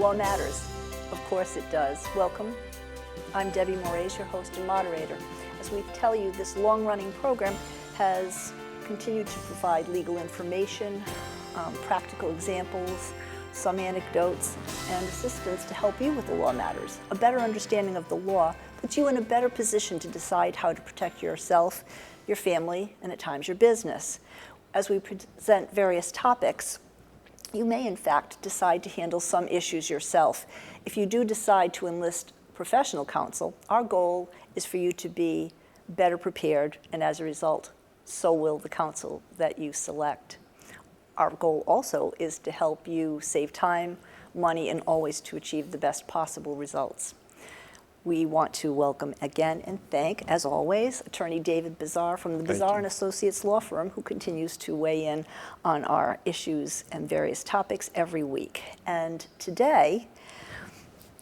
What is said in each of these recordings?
law matters. Of course it does. Welcome. I'm Debbie Moraes, your host and moderator. As we tell you, this long-running program has continued to provide legal information, practical examples, some anecdotes, and assistance to help you with the law matters. A better understanding of the law puts you in a better position to decide how to protect yourself, your family, and at times your business. As we present various topics, you may in fact decide to handle some issues yourself. If you do decide to enlist professional counsel, our goal is for you to be better prepared, and as a result, so will the counsel that you select. Our goal also is to help you save time, money, and always to achieve the best possible results. We want to welcome again and thank, as always, Attorney David Bazar from the Bazar and Associates Law Firm, who continues to weigh in on our issues and various topics every week. And today,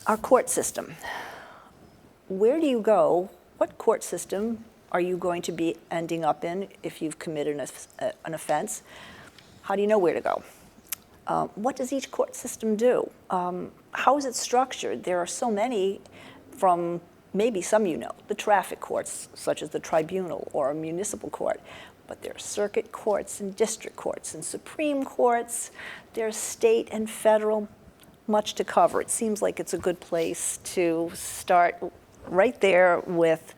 our court system. Where do you go? What court system are you going to be ending up in if you've committed an offense? How do you know where to go? What does each court system do? How is it structured? There are so many, from maybe some you know, the traffic courts, such as the tribunal or a municipal court, but there are circuit courts and district courts and Supreme Courts. There's state and federal, much to cover. It seems like it's a good place to start right there with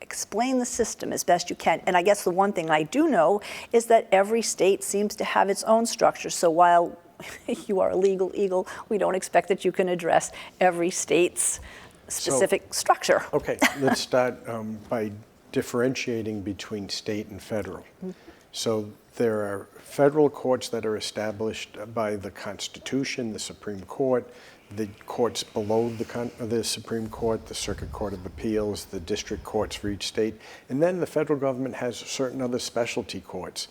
explain the system as best you can. And I guess the one thing I do know is that every state seems to have its own structure. So while you are a legal eagle, we don't expect that you can address every state's specific structure. Okay, let's start by differentiating between state and federal. Mm-hmm. So there are federal courts that are established by the Constitution, the Supreme Court, the courts below the Supreme Court, the Circuit Court of Appeals, the district courts for each state, and then the federal government has certain other specialty courts.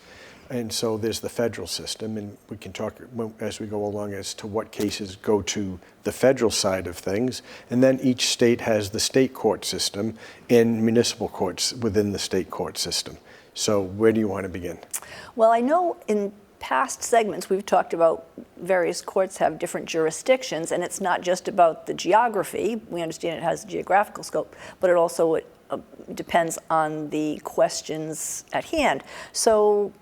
And so there's the federal system, and we can talk as we go along as to what cases go to the federal side of things. And then each state has the state court system and municipal courts within the state court system. So where do you want to begin? Well, I know in past segments we've talked about various courts have different jurisdictions, and it's not just about the geography. We understand it has a geographical scope, but it also depends on the questions at hand. So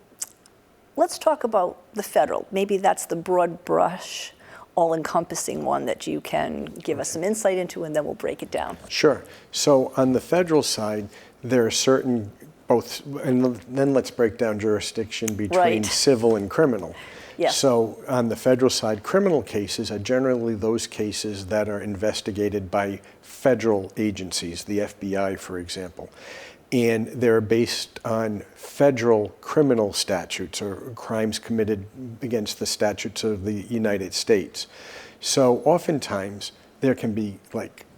let's talk about the federal. Maybe that's the broad brush, all-encompassing one that you can give us some insight into, and then we'll break it down. Sure. So on the federal side, there are certain and then let's break down jurisdiction between civil and criminal. Yes. So on the federal side, criminal cases are generally those cases that are investigated by federal agencies, the FBI, for example. And they're based on federal criminal statutes or crimes committed against the statutes of the United States. So oftentimes there can be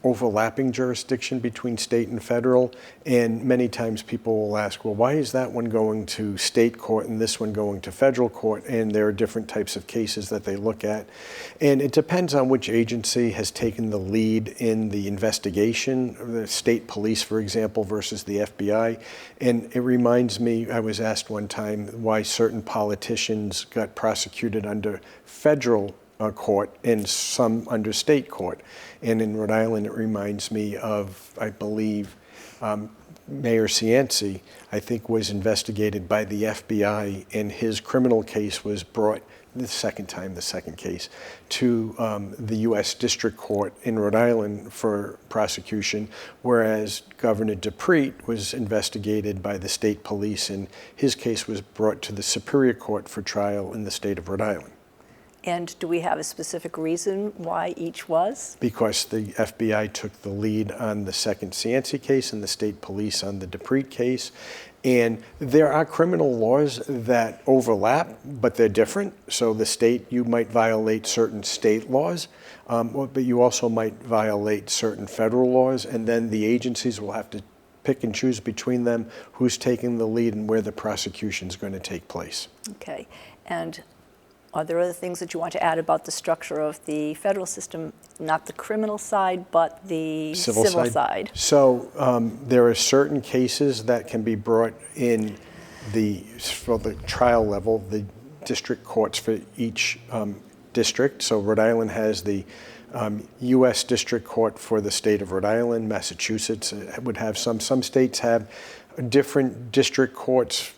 overlapping jurisdiction between state and federal, and many times people will ask, well, why is that one going to state court and this one going to federal court? And there are different types of cases that they look at. And it depends on which agency has taken the lead in the investigation, the state police, for example, versus the FBI. And it reminds me, I was asked one time why certain politicians got prosecuted under federal court and some under state court. And in Rhode Island, it reminds me of, I believe, Mayor Cianci, I think, was investigated by the FBI, and his criminal case was brought the second case, to the U.S. District Court in Rhode Island for prosecution, whereas Governor Dupree was investigated by the state police, and his case was brought to the Superior Court for trial in the state of Rhode Island. And do we have a specific reason why each was? Because the FBI took the lead on the second Cianci case and the state police on the Dupree case. And there are criminal laws that overlap, but they're different. So the state, you might violate certain state laws, but you also might violate certain federal laws. And then the agencies will have to pick and choose between them who's taking the lead and where the prosecution is going to take place. Okay. And are there other things that you want to add about the structure of the federal system, not the criminal side, but the civil side? So there are certain cases that can be brought in for the trial level, the district courts for each district. So Rhode Island has the U.S. District Court for the state of Rhode Island. Massachusetts would have some. Some states have different district courts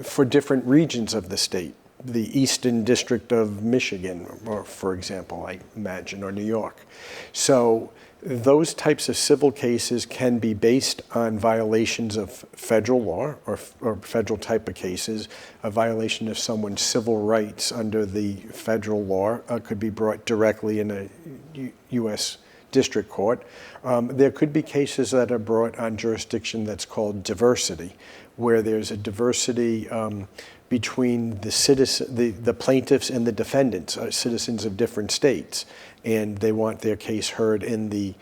for different regions of the state. The Eastern District of Michigan, or for example, I imagine, or New York. So those types of civil cases can be based on violations of federal law or federal type of cases. A violation of someone's civil rights under the federal law could be brought directly in a U.S. district court. There could be cases that are brought on jurisdiction that's called diversity, where there's a diversity between the plaintiffs and the defendants, citizens of different states, and they want their case heard in the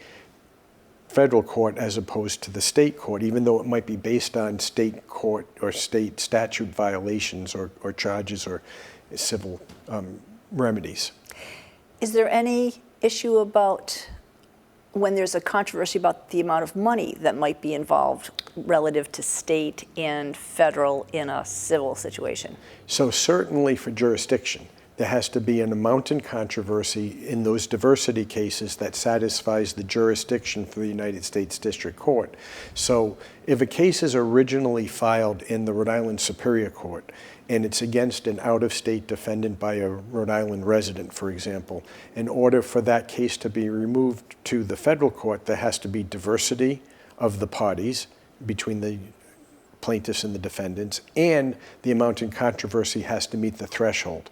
federal court as opposed to the state court, even though it might be based on state court or state statute violations or charges or civil remedies. Is there any issue about when there's a controversy about the amount of money that might be involved relative to state and federal in a civil situation? So certainly for jurisdiction, there has to be an amount in controversy in those diversity cases that satisfies the jurisdiction for the United States District Court. So if a case is originally filed in the Rhode Island Superior Court and it's against an out-of-state defendant by a Rhode Island resident, for example, in order for that case to be removed to the federal court, there has to be diversity of the parties between the plaintiffs and the defendants, and the amount in controversy has to meet the threshold.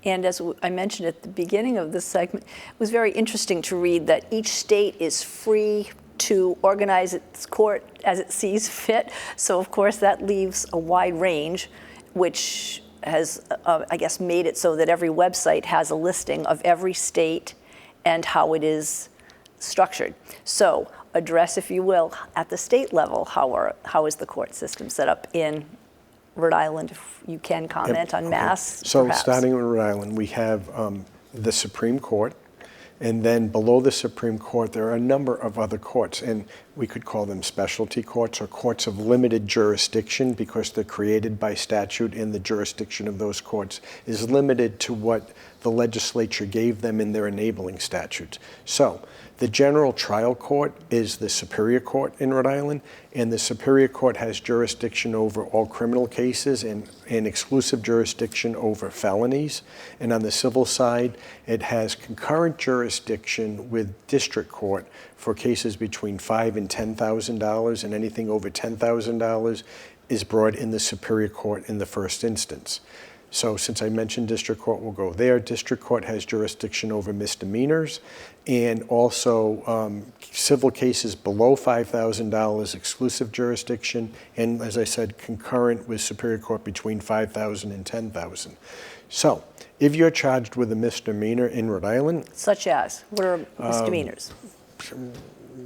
And as I mentioned at the beginning of this segment, it was very interesting to read that each state is free to organize its court as it sees fit. So of course that leaves a wide range, which has, I guess, made it so that every website has a listing of every state and how it is structured. So address, if you will, at the state level, how is the court system set up in Rhode Island, if you can comment on Mass, So perhaps. starting with Rhode Island, we have the Supreme Court, and then below the Supreme Court, there are a number of other courts, and we could call them specialty courts or courts of limited jurisdiction because they're created by statute, and the jurisdiction of those courts is limited to what the legislature gave them in their enabling statutes. So the general trial court is the Superior Court in Rhode Island, and the Superior Court has jurisdiction over all criminal cases and exclusive jurisdiction over felonies. And on the civil side, it has concurrent jurisdiction with district court for cases between $5,000 and $10,000, and anything over $10,000 is brought in the Superior Court in the first instance. So since I mentioned district court, we'll go there. District court has jurisdiction over misdemeanors and also civil cases below $5,000, exclusive jurisdiction, and as I said, concurrent with Superior Court between $5,000 and $10,000. So if you're charged with a misdemeanor in Rhode Island. Such as? What are misdemeanors?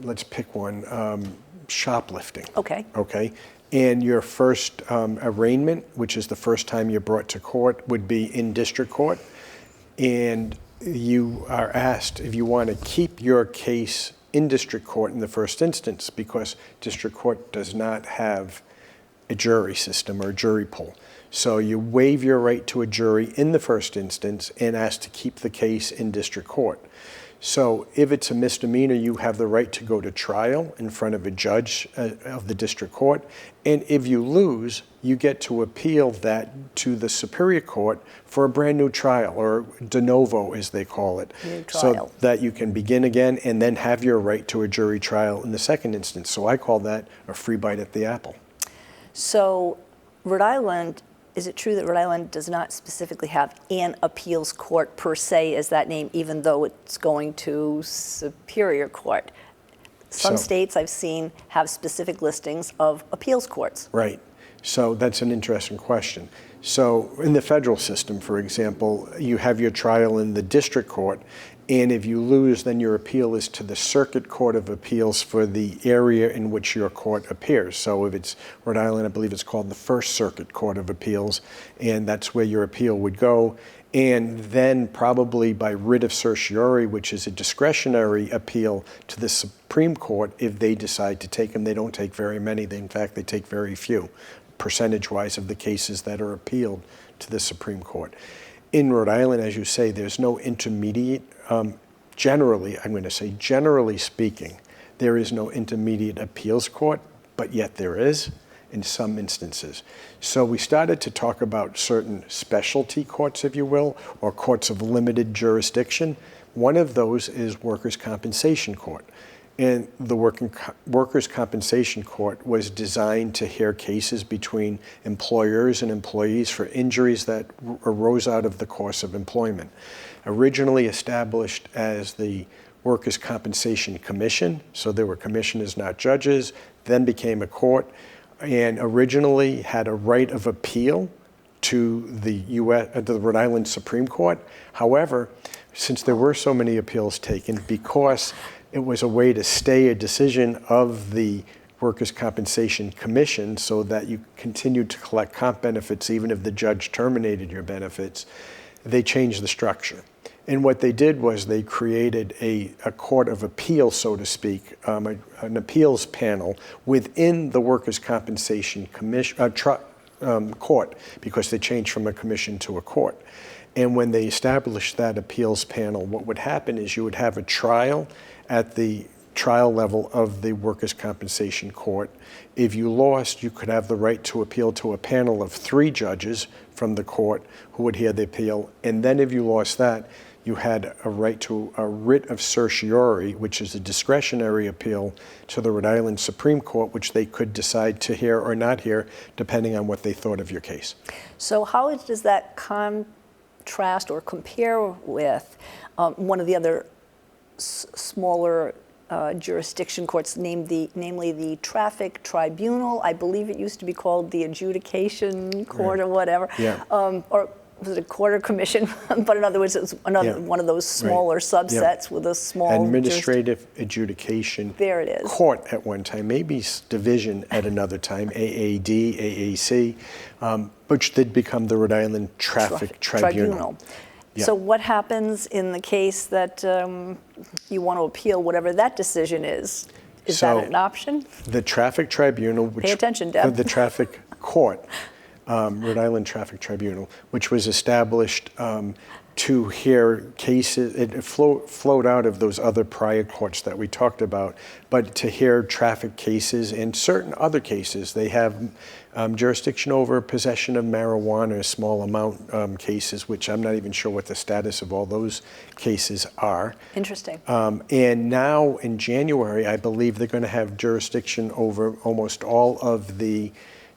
Let's pick one. Shoplifting. Okay. Okay. And your first arraignment, which is the first time you're brought to court, would be in district court. And you are asked if you want to keep your case in district court in the first instance, because district court does not have a jury system or a jury pool. So you waive your right to a jury in the first instance and ask to keep the case in district court. So if it's a misdemeanor, you have the right to go to trial in front of a judge of the district court. And if you lose, you get to appeal that to the Superior Court for a brand new trial, or de novo as they call it. New trial. So that you can begin again and then have your right to a jury trial in the second instance. So I call that a free bite at the apple. So Rhode Island, is it true that Rhode Island does not specifically have an appeals court per se as that name, even though it's going to Superior Court? Some states I've seen have specific listings of appeals courts. Right. So that's an interesting question. So in the federal system, for example, you have your trial in the district court, and if you lose, then your appeal is to the Circuit Court of Appeals for the area in which your court appears. So if it's Rhode Island, I believe it's called the First Circuit Court of Appeals, and that's where your appeal would go. And then probably by writ of certiorari, which is a discretionary appeal to the Supreme Court, if they decide to take them. They don't take very many. In fact, they take very few, percentage-wise, of the cases that are appealed to the Supreme Court. In Rhode Island, as you say, there's no intermediate. Generally, I'm going to say generally speaking, there is no intermediate appeals court, but yet there is in some instances. So we started to talk about certain specialty courts, if you will, or courts of limited jurisdiction. One of those is workers' compensation court. And the workers' compensation court was designed to hear cases between employers and employees for injuries that arose out of the course of employment. Originally established as the Workers' Compensation Commission, so there were commissioners, not judges, then became a court, and originally had a right of appeal to the Rhode Island Supreme Court. However, since there were so many appeals taken, because it was a way to stay a decision of the Workers' Compensation Commission so that you continued to collect comp benefits even if the judge terminated your benefits, they changed the structure. And what they did was they created a court of appeal, so to speak, an appeals panel within the Workers' Compensation Commission, court, because they changed from a commission to a court. And when they established that appeals panel, what would happen is you would have a trial at the trial level of the Workers' Compensation Court. If you lost, you could have the right to appeal to a panel of 3 judges from the court who would hear the appeal. And then if you lost that, you had a right to a writ of certiorari, which is a discretionary appeal to the Rhode Island Supreme Court, which they could decide to hear or not hear, depending on what they thought of your case. So how does that contrast or compare with one of the other smaller jurisdiction courts, namely the Traffic Tribunal? I believe it used to be called the Adjudication Court, right, or whatever. Yeah. Or was it a quarter commission? But in other words, it was one of those smaller, right, subsets, yeah, with a small administrative adjudication there it is. Court at one time, maybe division at another time, AAD, AAC, which did become the Rhode Island Traffic Tribunal. Yeah. So what happens in the case that you want to appeal whatever that decision is? Is that an option? The Traffic Tribunal, which pay attention, Deb. The Traffic Court, Rhode Island Traffic Tribunal, which was established to hear cases. It flowed out of those other prior courts that we talked about, but to hear traffic cases and certain other cases. They have jurisdiction over possession of marijuana, small amount cases, which I'm not even sure what the status of all those cases are. Interesting. And now in January, I believe they're going to have jurisdiction over almost all of the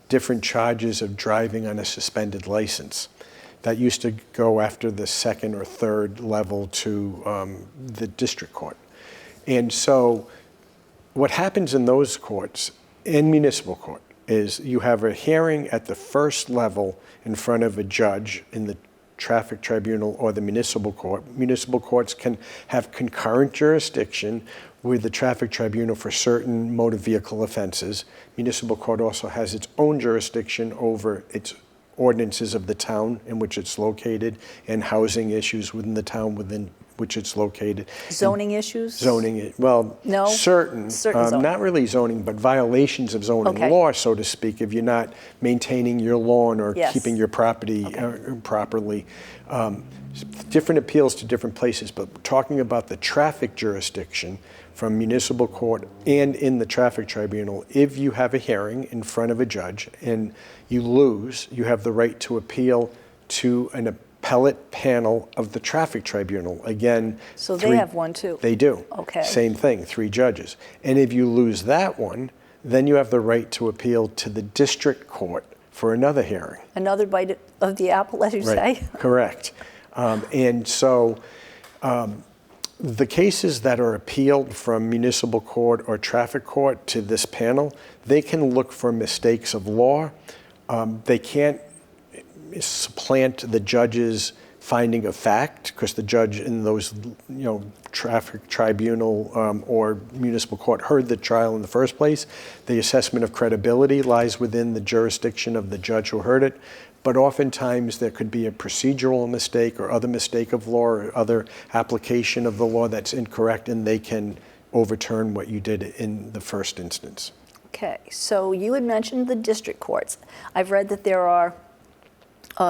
different charges of driving on a suspended license. That used to go after the second or third level to the district court. And so what happens in those courts, in municipal court, is you have a hearing at the first level in front of a judge in the traffic tribunal or the municipal court. Municipal courts can have concurrent jurisdiction with the traffic tribunal for certain motor vehicle offenses. Municipal court also has its own jurisdiction over its ordinances of the town in which it's located and housing issues within the town within which it's located. Zoning issues? Zoning, well, no? certain zoning. Not really zoning, but violations of zoning law, so to speak, if you're not maintaining your lawn or keeping your property properly. Different appeals to different places, but talking about the traffic jurisdiction from municipal court and in the traffic tribunal, if you have a hearing in front of a judge and you lose, you have the right to appeal to an appellate panel of the traffic tribunal. Again, so they have one too? They do. Okay. Same thing, 3 judges. And if you lose that one, then you have the right to appeal to the district court for another hearing. Another bite of the apple, as you say? Correct. And so the cases that are appealed from municipal court or traffic court to this panel, they can look for mistakes of law. They can't supplant the judge's finding of fact, because the judge in those, traffic tribunal or municipal court heard the trial in the first place. The assessment of credibility lies within the jurisdiction of the judge who heard it. But oftentimes there could be a procedural mistake or other mistake of law or other application of the law that's incorrect, and they can overturn what you did in the first instance. Okay, so you had mentioned the district courts. I've read that there are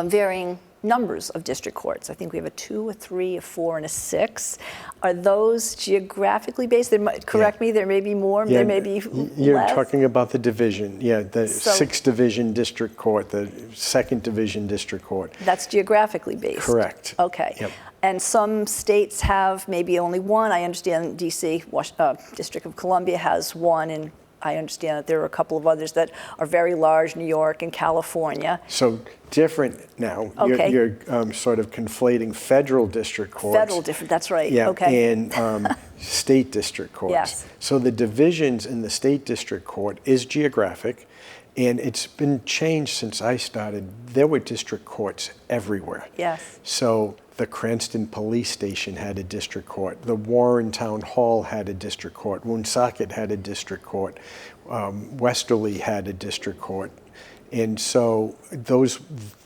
varying numbers of district courts. I think we have a 2, a 3, a 4, and a 6. Are those geographically based? Correct me, there may be more, there may be You're less. talking about the division, the So- 6th Division District Court, the 2nd Division District Court. That's geographically based? Correct. Okay. Yep. And some states have maybe only one. I understand DC, District of Columbia has one, and I understand that there are a couple of others that are very large, New York and California. So different now. Okay. You're sort of conflating federal district courts. Federal different, that's right. Yeah, Okay. and state district courts. Yes. So the divisions in the state district court is geographic, and it's been changed since I started. There were district courts everywhere. Yes. So the Cranston Police Station had a district court. The Warren Town Hall had a district court. Woonsocket had a district court. Westerly had a district court. And so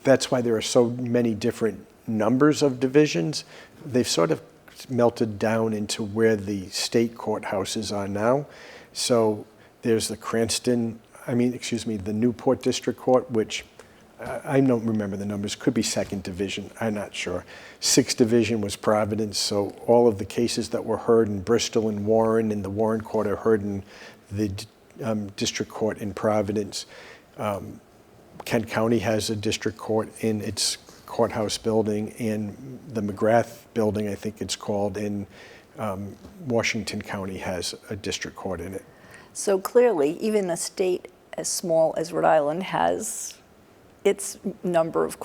that's why there are so many different numbers of divisions. They've sort of melted down into where the state courthouses are now. So there's the the Newport District Court, which I don't remember the numbers, could be 2nd Division, I'm not sure. 6th Division was Providence, so all of the cases that were heard in Bristol and Warren and the Warren Court are heard in the District Court in Providence. Kent County has a district court in its courthouse building, and the McGrath building, I think it's called, in Washington County has a district court in it. So clearly, even a state as small as Rhode Island has its number of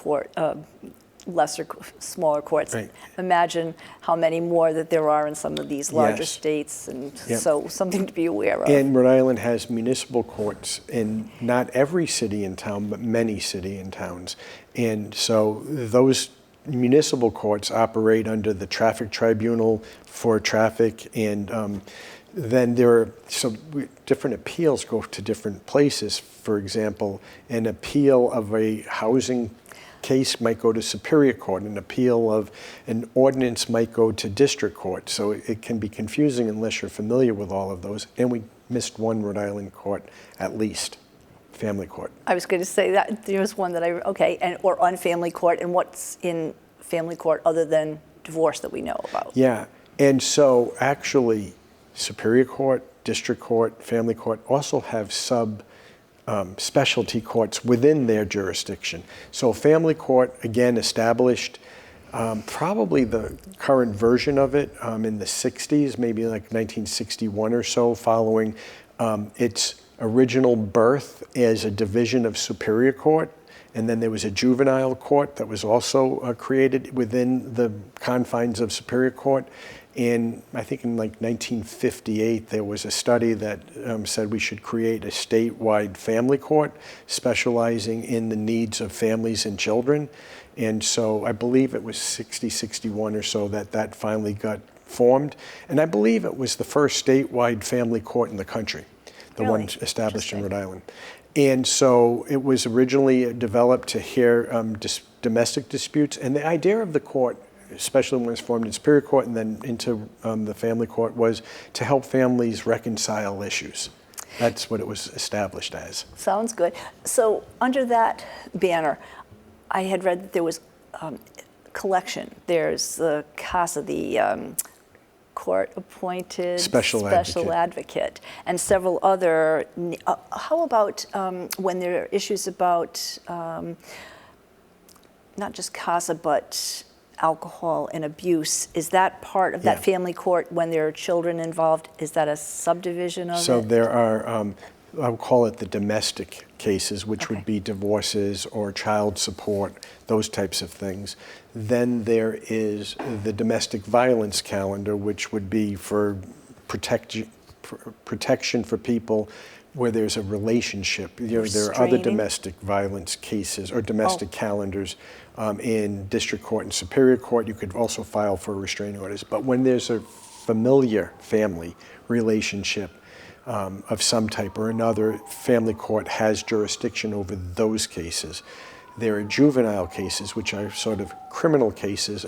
smaller courts. Right. Imagine how many more that there are in some of these larger Yes. states, and Yep. so something to be aware of. And Rhode Island has municipal courts in not every city and town, but many city and towns. And so those municipal courts operate under the traffic tribunal for traffic, and then there are different appeals go to different places. For example, an appeal of a housing case might go to Superior Court. An appeal of an ordinance might go to District Court. So it can be confusing unless you're familiar with all of those. And we missed one Rhode Island court at least, family court. I was going to say that there was one that or on family court, and what's in family court other than divorce that we know about? Yeah, and so actually Superior Court, District Court, family court also have specialty courts within their jurisdiction. So family court, again, established probably the current version of it in the 60s, maybe like 1961 or so, following its original birth as a division of Superior Court. And then there was a juvenile court that was also created within the confines of Superior Court. And I think in like 1958, there was a study that said we should create a statewide family court specializing in the needs of families and children. And so I believe it was 61 or so that finally got formed. And I believe it was the first statewide family court in the country, the one established in Rhode Island. And so it was originally developed to hear domestic disputes. And the idea of the court, especially when it was formed in Superior Court and then into the family court, was to help families reconcile issues. That's what it was established as. Sounds good. So under that banner, I had read that there was collection. There's the CASA, the court-appointed Special advocate, and several other. How about when there are issues about not just CASA, but alcohol and abuse? Is that part of that family court when there are children involved? Is that a subdivision of it? So there are, I would call it the domestic cases, which would be divorces or child support, those types of things. Then there is the domestic violence calendar, which would be for protection for people where there's a relationship. There are other domestic violence cases or domestic calendars in District Court and Superior Court. You could also file for restraining orders. But when there's a familiar family relationship of some type or another, family court has jurisdiction over those cases. There are juvenile cases, which are sort of criminal cases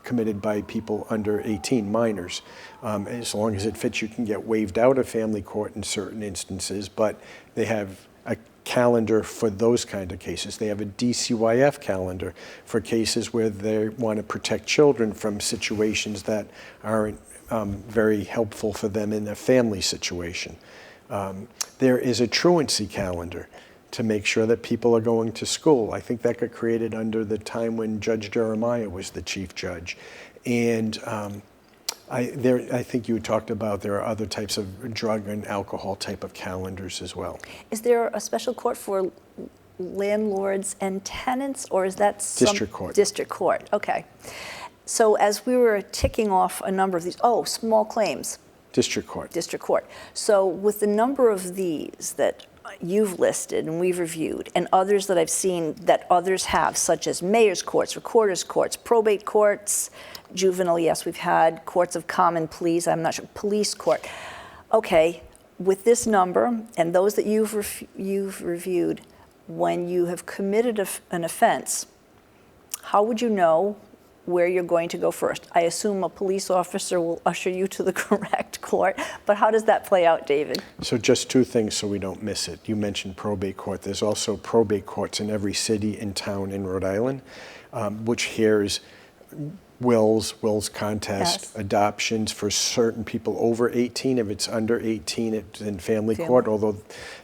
committed by people under 18, minors. As long as it fits, you can get waived out of family court in certain instances, but they have a calendar for those kind of cases. They have a DCYF calendar for cases where they want to protect children from situations that aren't very helpful for them in a family situation. There is a truancy calendar to make sure that people are going to school. I think that got created under the time when Judge Jeremiah was the chief judge. And I think you talked about there are other types of drug and alcohol type of calendars as well. Is there a special court for landlords and tenants, or is that District court. District court, okay. So as we were ticking off a number of these, small claims. District court. District court. So with the number of these that you've listed and we've reviewed, and others that I've seen that others have, such as mayor's courts, recorder's courts, probate courts, juvenile, yes, we've had courts of common pleas, I'm not sure, police court. Okay, with this number and those that you've reviewed, when you have committed an offense, how would you know where you're going to go first? I assume a police officer will usher you to the correct court, but how does that play out, David? So just two things so we don't miss it. You mentioned probate court. There's also probate courts in every city and town in Rhode Island, which hears wills contest, Yes. adoptions for certain people over 18. If it's under 18, it's in family court, although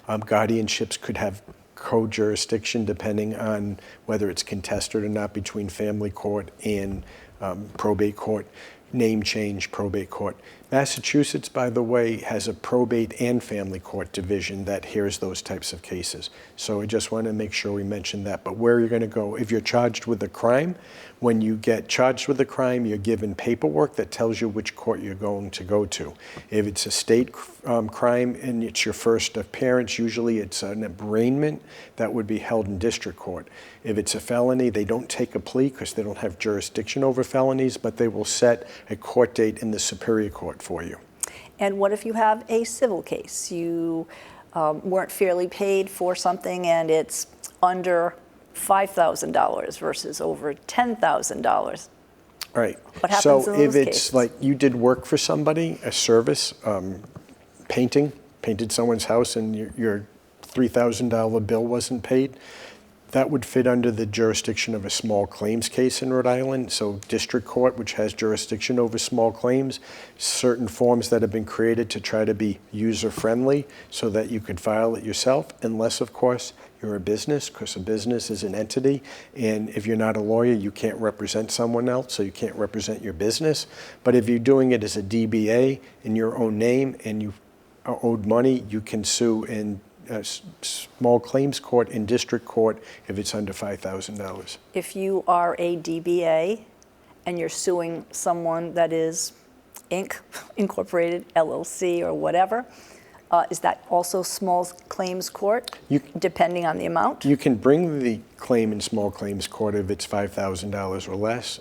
guardianships could have co-jurisdiction depending on whether it's contested or not between family court and probate court. Name change, probate court. Massachusetts, by the way, has a probate and family court division that hears those types of cases. So I just want to make sure we mention that. But where you're going to go, if you're charged with a crime, when you get charged with a crime, you're given paperwork that tells you which court you're going to go to. If it's a state crime and it's your first appearance, usually it's an arraignment that would be held in district court. If it's a felony, they don't take a plea because they don't have jurisdiction over felonies, but they will set a court date in the Superior Court for you. And what if you have a civil case? You weren't fairly paid for something and it's under $5,000 versus over $10,000. Right. What happens so in those if it's cases? like you did work for somebody, a service, painted someone's house and your $3,000 bill wasn't paid, that would fit under the jurisdiction of a small claims case in Rhode Island. So district court, which has jurisdiction over small claims, certain forms that have been created to try to be user-friendly so that you could file it yourself, unless, of course, you're a business, because a business is an entity. And if you're not a lawyer, you can't represent someone else, so you can't represent your business. But if you're doing it as a DBA in your own name and you are owed money, you can sue in small claims court in district court if it's under $5,000. If you are a DBA and you're suing someone that is Inc., Incorporated, LLC, or whatever, is that also small claims court, depending on the amount? You can bring the claim in small claims court if it's $5,000 or less.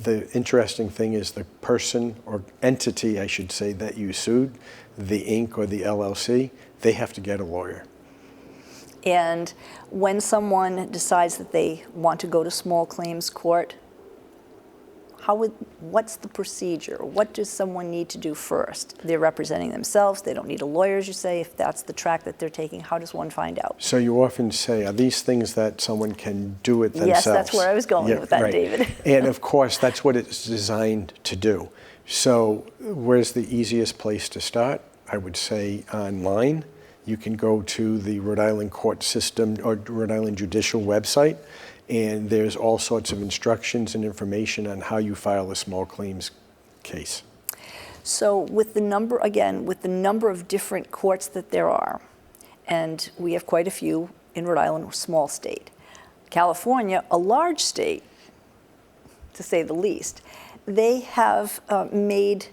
The interesting thing is the person or entity, I should say, that you sued, the Inc. or the LLC, they have to get a lawyer. And when someone decides that they want to go to small claims court, what's the procedure? What does someone need to do first? They're representing themselves. They don't need a lawyer, as you say. If that's the track that they're taking, how does one find out? So you often say, are these things that someone can do it themselves? Yes, that's where I was going with that, right. David. And of course, that's what it's designed to do. So where's the easiest place to start? I would say online. You can go to the Rhode Island court system or Rhode Island judicial website, and there's all sorts of instructions and information on how you file a small claims case. So with the number, again, with the number of different courts that there are, and we have quite a few in Rhode Island, a small state. California, a large state, to say the least, they have made,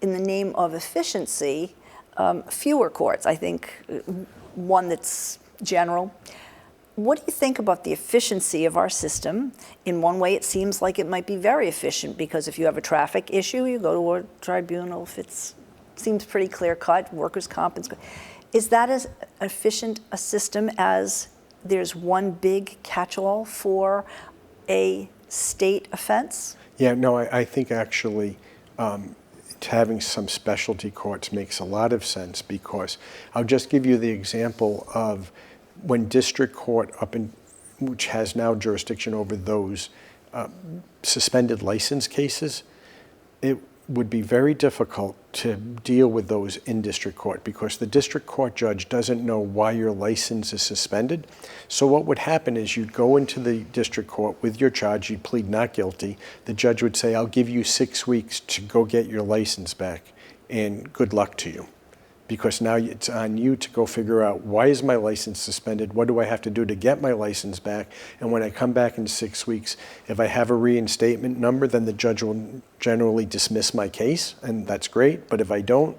in the name of efficiency, fewer courts. I think one that's general. What do you think about the efficiency of our system? In one way, it seems like it might be very efficient because if you have a traffic issue, you go to a tribunal. If it seems pretty clear-cut, workers' comp. Is that as efficient a system as there's one big catch-all for a state offense? Yeah, no, I think actually having some specialty courts makes a lot of sense because I'll just give you the example of when district court which has now jurisdiction over those suspended license cases, it would be very difficult to deal with those in district court because the district court judge doesn't know why your license is suspended. So what would happen is you'd go into the district court with your charge, you'd plead not guilty. The judge would say, I'll give you 6 weeks to go get your license back, and good luck to you. Because now it's on you to go figure out, why is my license suspended? What do I have to do to get my license back? And when I come back in 6 weeks, if I have a reinstatement number, then the judge will generally dismiss my case, and that's great. But if I don't,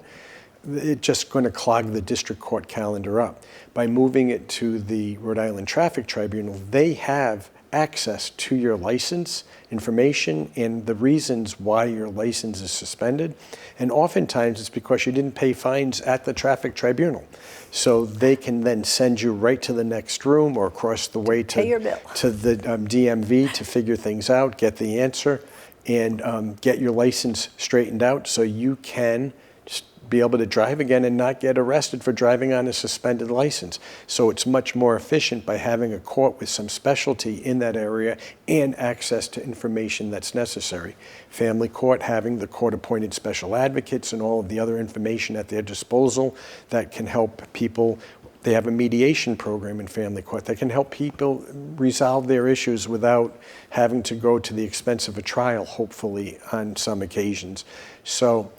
it's just going to clog the district court calendar up. By moving it to the Rhode Island Traffic Tribunal, they have access to your license information and the reasons why your license is suspended. And oftentimes it's because you didn't pay fines at the traffic tribunal. So they can then send you right to the next room or across the way to the DMV to figure things out, get the answer, and get your license straightened out so you can be able to drive again and not get arrested for driving on a suspended license. So it's much more efficient by having a court with some specialty in that area and access to information that's necessary. Family court having the court-appointed special advocates and all of the other information at their disposal that can help people. They have a mediation program in family court that can help people resolve their issues without having to go to the expense of a trial, hopefully, on some occasions. So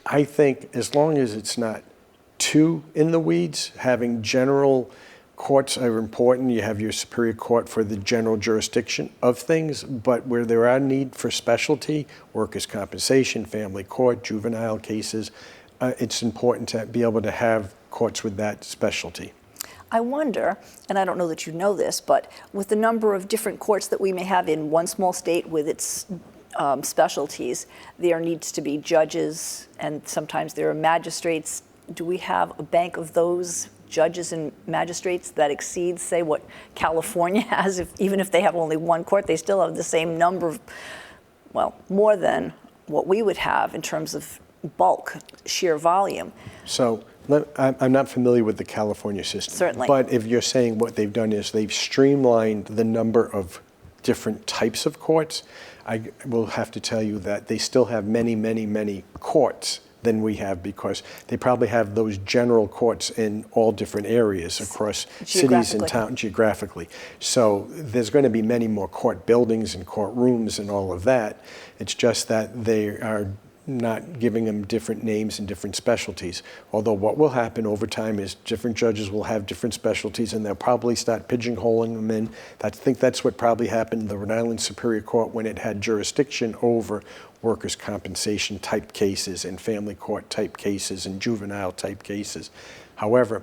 I think as long as it's not too in the weeds, having general courts are important. You have your superior court for the general jurisdiction of things, but where there are need for specialty, workers' compensation, family court, juvenile cases, it's important to be able to have courts with that specialty. I wonder, and I don't know that you know this, but with the number of different courts that we may have in one small state with its specialties, there needs to be judges, and sometimes there are magistrates. Do we have a bank of those judges and magistrates that exceeds, say, what California has? Even if they have only one court, they still have the same number of, well, more than what we would have in terms of bulk, sheer volume. So I'm not familiar with the California system. Certainly. But if you're saying what they've done is they've streamlined the number of different types of courts, I will have to tell you that they still have many, many, many courts than we have because they probably have those general courts in all different areas across cities and towns geographically. So there's going to be many more court buildings and courtrooms and all of that. It's just that they are not giving them different names and different specialties. Although what will happen over time is different judges will have different specialties and they'll probably start pigeonholing them in. I think that's what probably happened in the Rhode Island Superior Court when it had jurisdiction over workers' compensation type cases and family court type cases and juvenile type cases. However,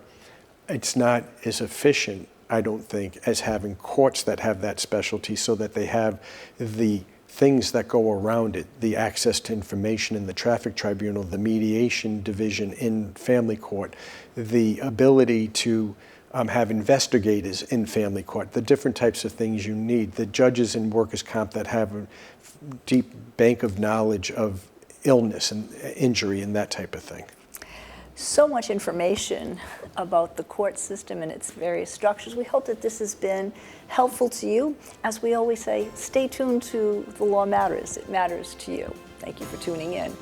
it's not as efficient, I don't think, as having courts that have that specialty so that they have the things that go around it, the access to information in the traffic tribunal, the mediation division in family court, the ability to have investigators in family court, the different types of things you need, the judges in workers' comp that have a deep bank of knowledge of illness and injury and that type of thing. So much information about the court system and its various structures. We hope that this has been helpful to you. As we always say, stay tuned to The Law Matters. It matters to you. Thank you for tuning in.